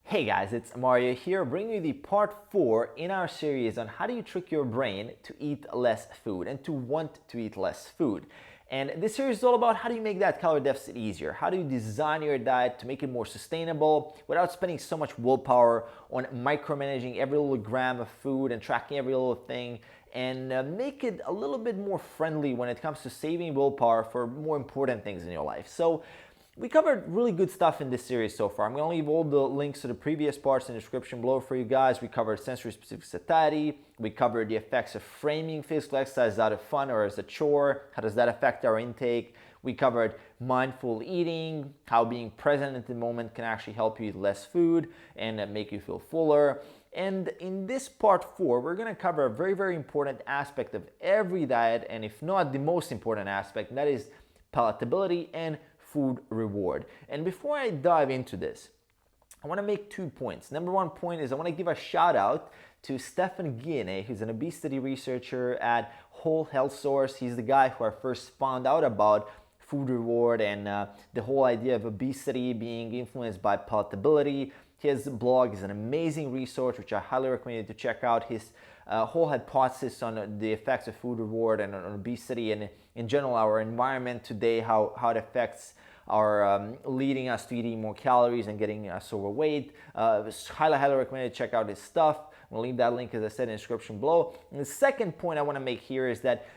Hey guys, it's Mario here, bringing you the part 4 in our series on how do you trick your brain to eat less food and to want to eat less food. And this series is all about how do you make that calorie deficit easier? How do you design your diet to make it more sustainable without spending so much willpower on micromanaging every little gram of food and tracking every little thing, and make it a little bit more friendly when it comes to saving willpower for more important things in your life. So we covered really good stuff in this series so far. I'm going to leave all the links to the previous parts in the description below for you guys. We covered sensory-specific satiety. We covered the effects of framing physical exercise out of fun or as a chore. How does that affect our intake? We covered mindful eating, how being present at the moment can actually help you eat less food and make you feel fuller. And in this part 4, we're going to cover a very, very important aspect of every diet, and if not the most important aspect, and that is palatability and food reward. And before I dive into this, I want to make 2 points. Number 1 point is I want to give a shout out to Stefan Guillen, who's an obesity researcher at Whole Health Source. He's the guy who I first found out about food reward and the whole idea of obesity being influenced by palatability. His blog is an amazing resource, which I highly recommend you to check out. His whole hypothesis on the effects of food reward and on obesity and in general our environment today, how it affects our leading us to eating more calories and getting us overweight. Highly recommend you to check out his stuff. I'm going to leave that link, as I said, in the description below. And the second point I want to make here is that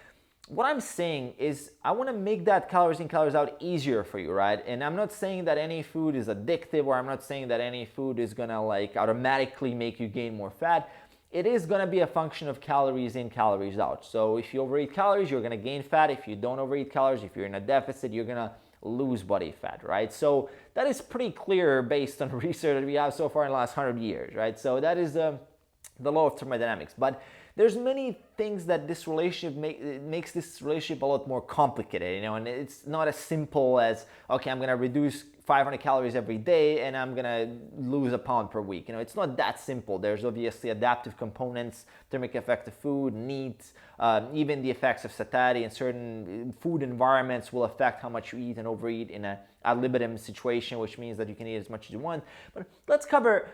what I'm saying is I want to make that calories in, calories out easier for you, right? And I'm not saying that any food is addictive, or I'm not saying that any food is going to like automatically make you gain more fat. It is going to be a function of calories in, calories out. So if you overeat calories, you're going to gain fat. If you don't overeat calories, if you're in a deficit, you're going to lose body fat, right? So that is pretty clear based on research that we have so far in the last 100 years, right? So that is the law of thermodynamics. But there's many things that this relationship makes this relationship a lot more complicated, you know, and it's not as simple as, okay, I'm going to reduce 500 calories every day and I'm going to lose a pound per week. You know, it's not that simple. There's obviously adaptive components, thermic effect of food, neat, even the effects of satiety in certain food environments will affect how much you eat and overeat in a ad libitum situation, which means that you can eat as much as you want. But let's cover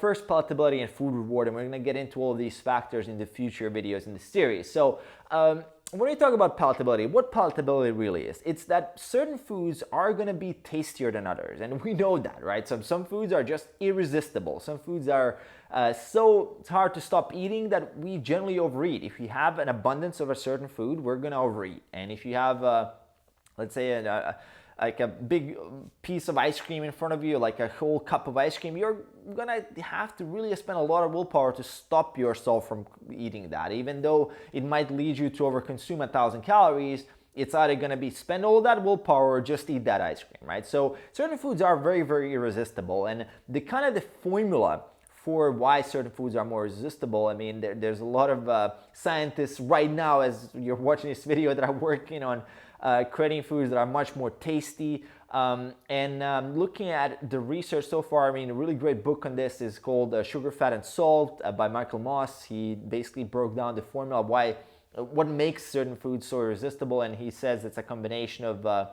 first palatability and food reward, and we're going to get into all of these factors in the future videos in the series. So when we talk about palatability, what palatability really is, it's that certain foods are going to be tastier than others, and we know that, right? Some foods are just irresistible. Some foods are so hard to stop eating that we generally overeat. If you have an abundance of a certain food, we're going to overeat. And if you have, let's say, like a big piece of ice cream in front of you, like a whole cup of ice cream, you're gonna have to really spend a lot of willpower to stop yourself from eating that. Even though it might lead you to overconsume 1,000 calories, it's either gonna be spend all that willpower or just eat that ice cream, right? So certain foods are very, very irresistible, and the formula for why certain foods are more resistible. I mean, there's a lot of scientists right now, as you're watching this video, that are working on creating foods that are much more tasty. Looking at the research so far, I mean, a really great book on this is called Sugar, Fat, and Salt by Michael Moss. He basically broke down the formula of what makes certain foods so irresistible, and he says it's a combination of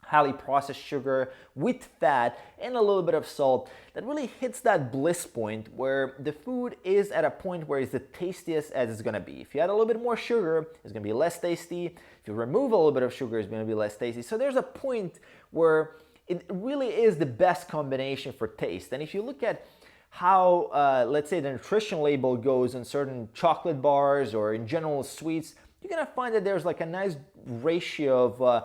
highly processed sugar with fat and a little bit of salt that really hits that bliss point where the food is at a point where it's the tastiest as it's going to be. If you add a little bit more sugar, it's going to be less tasty. If you remove a little bit of sugar, it's going to be less tasty. So there's a point where it really is the best combination for taste. And if you look at how, let's say, the nutritional label goes on certain chocolate bars or in general sweets, you're going to find that there's like a nice ratio of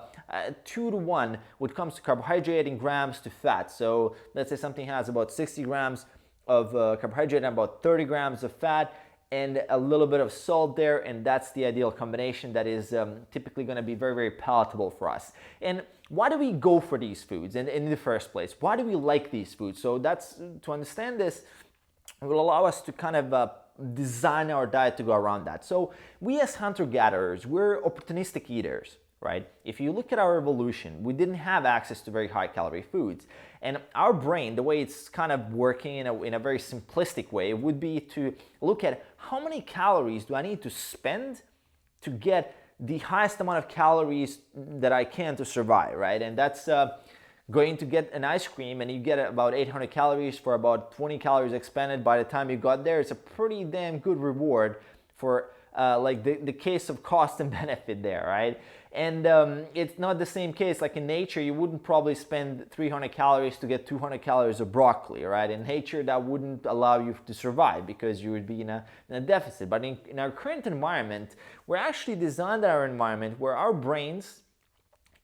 2 to 1 when it comes to carbohydrate in grams to fat. So let's say something has about 60 grams of carbohydrate and about 30 grams of fat and a little bit of salt there, and that's the ideal combination that is typically going to be very, very palatable for us. And why do we go for these foods in the first place? Why do we like these foods? So that's, to understand this, it will allow us to kind of design our diet to go around that. So we as hunter-gatherers, we're opportunistic eaters, right? If you look at our evolution, we didn't have access to very high calorie foods. And our brain, the way it's kind of working in a very simplistic way, would be to look at how many calories do I need to spend to get the highest amount of calories that I can to survive, right? And that's going to get an ice cream and you get about 800 calories for about 20 calories expended by the time you got there. It's a pretty damn good reward for like the case of cost and benefit there, right? And it's not the same case. Like in nature, you wouldn't probably spend 300 calories to get 200 calories of broccoli, right? In nature, that wouldn't allow you to survive because you would be in a deficit. But in our current environment, we're actually designed our environment where our brains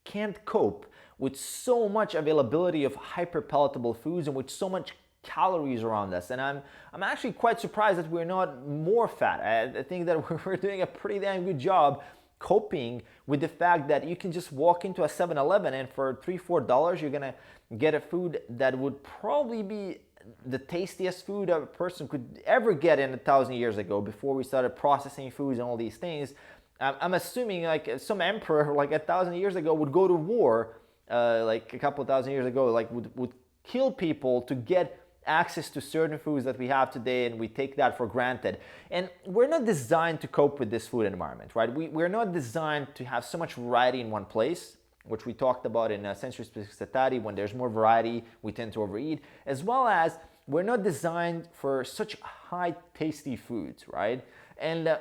can't cope with so much availability of hyperpalatable foods and with so much calories around us. And I'm actually quite surprised that we're not more fat. I think that we're doing a pretty damn good job coping with the fact that you can just walk into a 7-Eleven and for $3-4 you're gonna get a food that would probably be the tastiest food a person could ever get in 1,000 years ago, before we started processing foods and all these things. I'm assuming like some emperor like 1,000 years ago would go to war, like a couple thousand years ago, like would kill people to get access to certain foods that we have today, and we take that for granted. And we're not designed to cope with this food environment, right? We're not designed to have so much variety in one place, which we talked about in sensory-specific satiety. When there's more variety, we tend to overeat, as well as we're not designed for such high tasty foods, right? And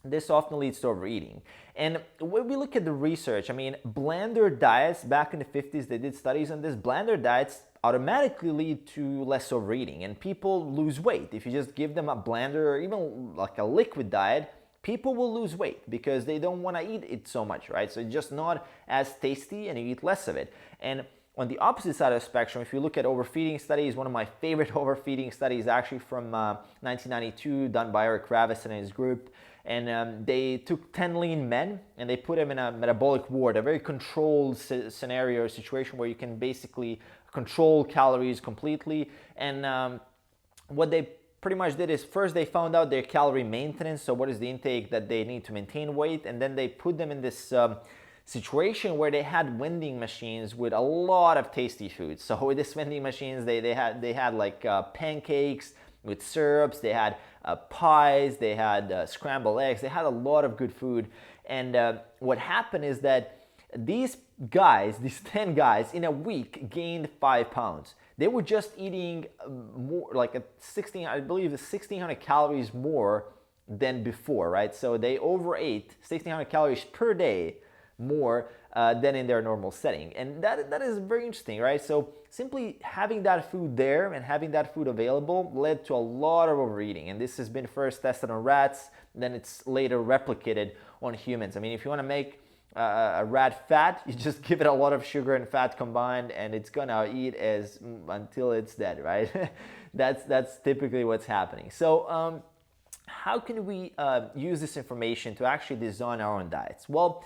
this often leads to overeating. And when we look at the research, I mean, blender diets, back in the 50s, they did studies on this. Blender diets automatically lead to less overeating, and people lose weight. If you just give them a blender or even like a liquid diet, people will lose weight because they don't want to eat it so much, right? So it's just not as tasty and you eat less of it. And on the opposite side of the spectrum, if you look at overfeeding studies, one of my favorite overfeeding studies actually from 1992, done by Eric Ravis and his group. And they took 10 lean men and they put them in a metabolic ward, a very controlled scenario, situation where you can basically control calories completely. And what they pretty much did is, first they found out their calorie maintenance, so what is the intake that they need to maintain weight, and then they put them in this situation where they had vending machines with a lot of tasty foods. So with these vending machines, they had like pancakes with syrups, they had pies, they had scrambled eggs, they had a lot of good food. And what happened is that these guys, these 10 guys, in a week gained 5 pounds. They were just eating more, like I believe 1,600 calories more than before, right? So they overate 1,600 calories per day more than in their normal setting. And that is very interesting, right? So simply having that food there and having that food available led to a lot of overeating. And this has been first tested on rats, then it's later replicated on humans. I mean, if you want to make a rat fat, you just give it a lot of sugar and fat combined, and it's gonna eat until it's dead, right? that's typically what's happening. So how can we use this information to actually design our own diets? Well,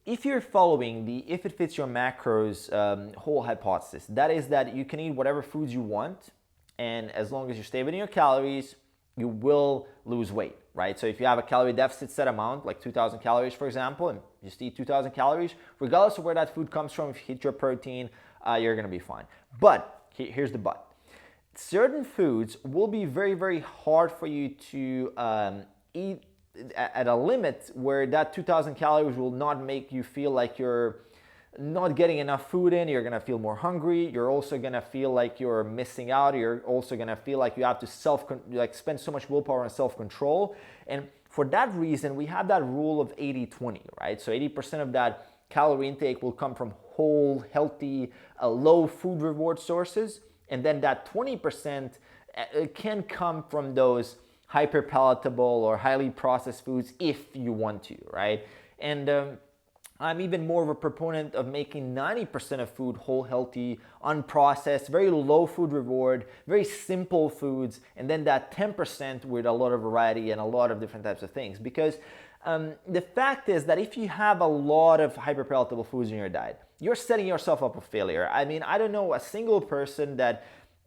if you're following the if it fits your macros whole hypothesis, that is that you can eat whatever foods you want, and as long as you stay within your calories, you will lose weight, right? So if you have a calorie deficit set amount, like 2,000 calories, for example, and you just eat 2,000 calories, regardless of where that food comes from, if you hit your protein, you're gonna be fine. But here's the but. Certain foods will be very, very hard for you to eat at a limit where that 2,000 calories will not make you feel like you're not getting enough food in. You're gonna feel more hungry. You're also gonna feel like you're missing out. You're also gonna feel like you have to spend so much willpower on self-control. And for that reason, we have that rule of 80-20, right? So 80% of that calorie intake will come from whole, healthy, low food reward sources. And then that 20% can come from those hyperpalatable or highly processed foods if you want to, right? And I'm even more of a proponent of making 90% of food whole, healthy, unprocessed, very low food reward, very simple foods, and then that 10% with a lot of variety and a lot of different types of things. Because the fact is that if you have a lot of hyperpalatable foods in your diet, you're setting yourself up for failure. I mean, I don't know a single person that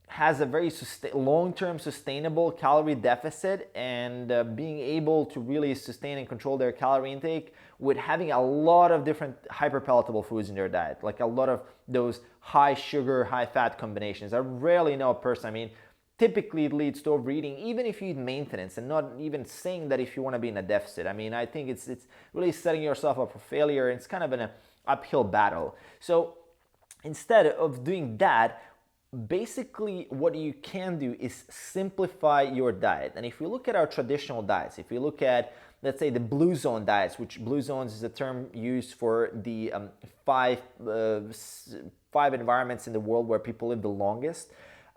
has a very long-term sustainable calorie deficit and being able to really sustain and control their calorie intake with having a lot of different hyperpalatable foods in their diet, like a lot of those high sugar, high fat combinations. I rarely know a person, I mean, typically it leads to overeating, even if you eat maintenance, and not even saying that if you want to be in a deficit. I mean, I think it's really setting yourself up for failure. It's kind of an uphill battle. So instead of doing that, basically what you can do is simplify your diet. And if we look at our traditional diets, if we look at, let's say, the blue zone diets, which blue zones is a term used for the five environments in the world where people live the longest.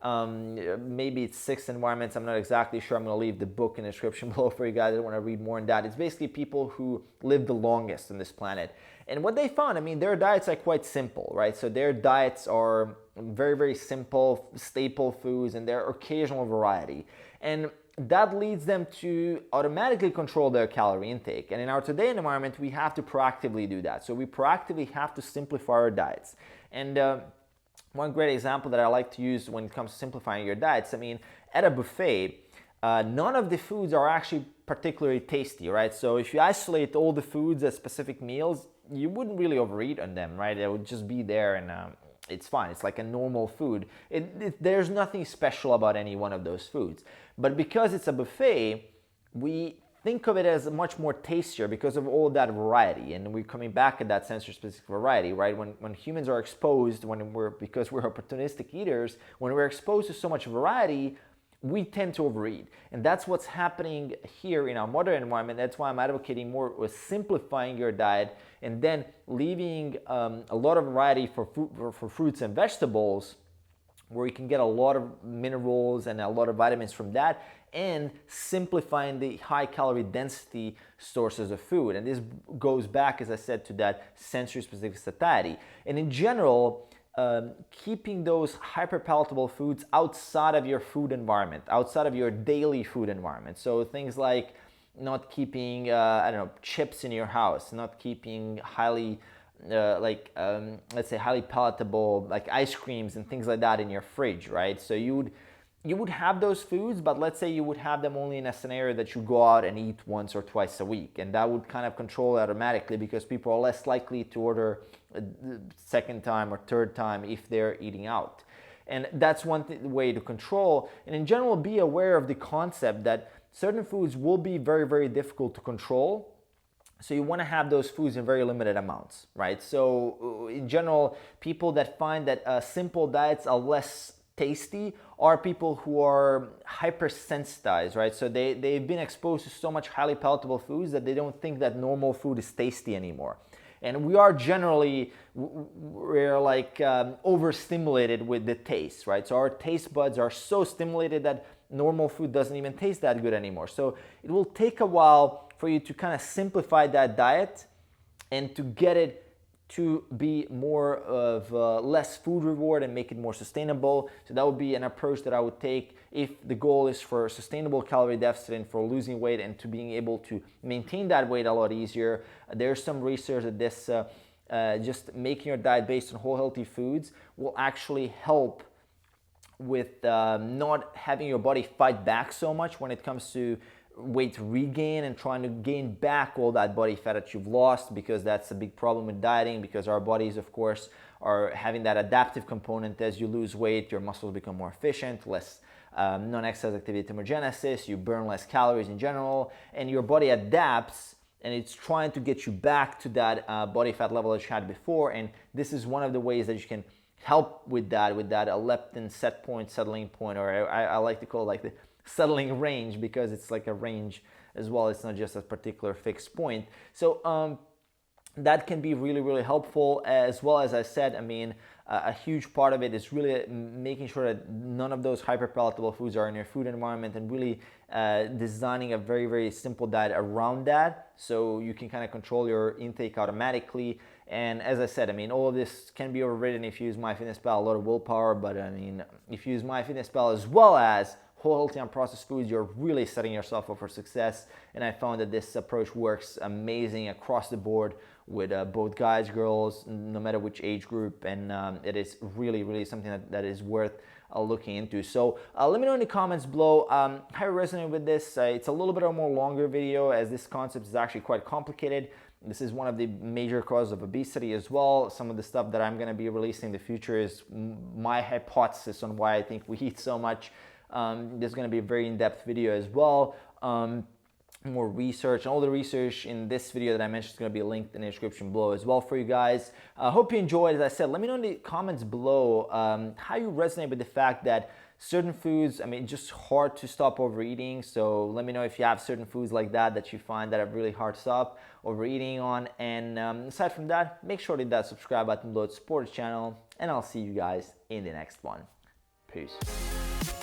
Maybe it's 6 environments, I'm not exactly sure. I'm going to leave the book in the description below for you guys that want to read more on that. It's basically people who live the longest on this planet. And what they found, I mean, their diets are quite simple, right? So their diets are very, very simple, staple foods, and their occasional variety. And that leads them to automatically control their calorie intake. And in our today environment, we have to proactively do that. So we proactively have to simplify our diets. And one great example that I like to use when it comes to simplifying your diets, I mean, at a buffet, none of the foods are actually particularly tasty, right? So if you isolate all the foods as specific meals, you wouldn't really overeat on them, right? It would just be there, and it's fine. It's like a normal food. There's nothing special about any one of those foods. But because it's a buffet, we think of it as much more tastier because of all that variety. And we're coming back at that sensory-specific variety, right? When humans are exposed, because we're opportunistic eaters, when we're exposed to so much variety, we tend to overeat. And that's what's happening here in our modern environment. That's why I'm advocating more with simplifying your diet and then leaving a lot of variety for fruits and vegetables, where you can get a lot of minerals and a lot of vitamins from that, and simplifying the high calorie density sources of food. And this goes back, as I said, to that sensory specific satiety. And in general, keeping those hyperpalatable foods outside of your food environment, outside of your daily food environment. So things like not keeping, chips in your house, not keeping highly, let's say highly palatable, like ice creams and things like that in your fridge, right? So you would have those foods, but let's say you would have them only in a scenario that you go out and eat once or twice a week. And that would kind of control it automatically, because people are less likely to order a second time or third time if they're eating out. And that's one way to control. And in general, be aware of the concept that certain foods will be very, very difficult to control. So you want to have those foods in very limited amounts, right? So in general, people that find that simple diets are less tasty are people who are hypersensitized, right? So they've been exposed to so much highly palatable foods that they don't think that normal food is tasty anymore. And we are generally, we're like overstimulated with the taste, right? So our taste buds are so stimulated that normal food doesn't even taste that good anymore. So it will take a while for you to kind of simplify that diet and to get it to be more of less food reward and make it more sustainable. So that would be an approach that I would take if the goal is for sustainable calorie deficit and for losing weight and to being able to maintain that weight a lot easier. There's some research that this just making your diet based on whole healthy foods will actually help with not having your body fight back so much when it comes to weight regain and trying to gain back all that body fat that you've lost, because that's a big problem with dieting, because our bodies, of course, are having that adaptive component. As you lose weight, your muscles become more efficient, less non-exercise activity thermogenesis, you burn less calories in general, and your body adapts and it's trying to get you back to that body fat level that you had before. And this is one of the ways that you can help with that leptin set point, settling point, or I like to call it like the settling range, because it's like a range as well. It's not just a particular fixed point. So that can be really, really helpful. As well, as I said, I mean, a huge part of it is really making sure that none of those hyperpalatable foods are in your food environment, and really designing a very, very simple diet around that, so you can kind of control your intake automatically. And as I said, I mean, all of this can be overridden if you use MyFitnessPal, a lot of willpower, but I mean, if you use MyFitnessPal as well as whole healthy unprocessed foods, you're really setting yourself up for success. And I found that this approach works amazing across the board with both guys, girls, no matter which age group, and it is really, really something that is worth looking into. So let me know in the comments below how you resonate with this. It's a little bit of a more longer video, as this concept is actually quite complicated. This is one of the major causes of obesity as well. Some of the stuff that I'm going to be releasing in the future is my hypothesis on why I think we eat so much. There's going to be a very in-depth video as well. more research, and all the research in this video that I mentioned is going to be linked in the description below as well for you guys. I hope you enjoyed. As I said, let me know in the comments below how you resonate with the fact that certain foods, I mean, it's just hard to stop overeating. So let me know if you have certain foods like that you find that are really hard to stop overeating on. And aside from that, make sure to hit that subscribe button below to support the channel, and I'll see you guys in the next one. Peace.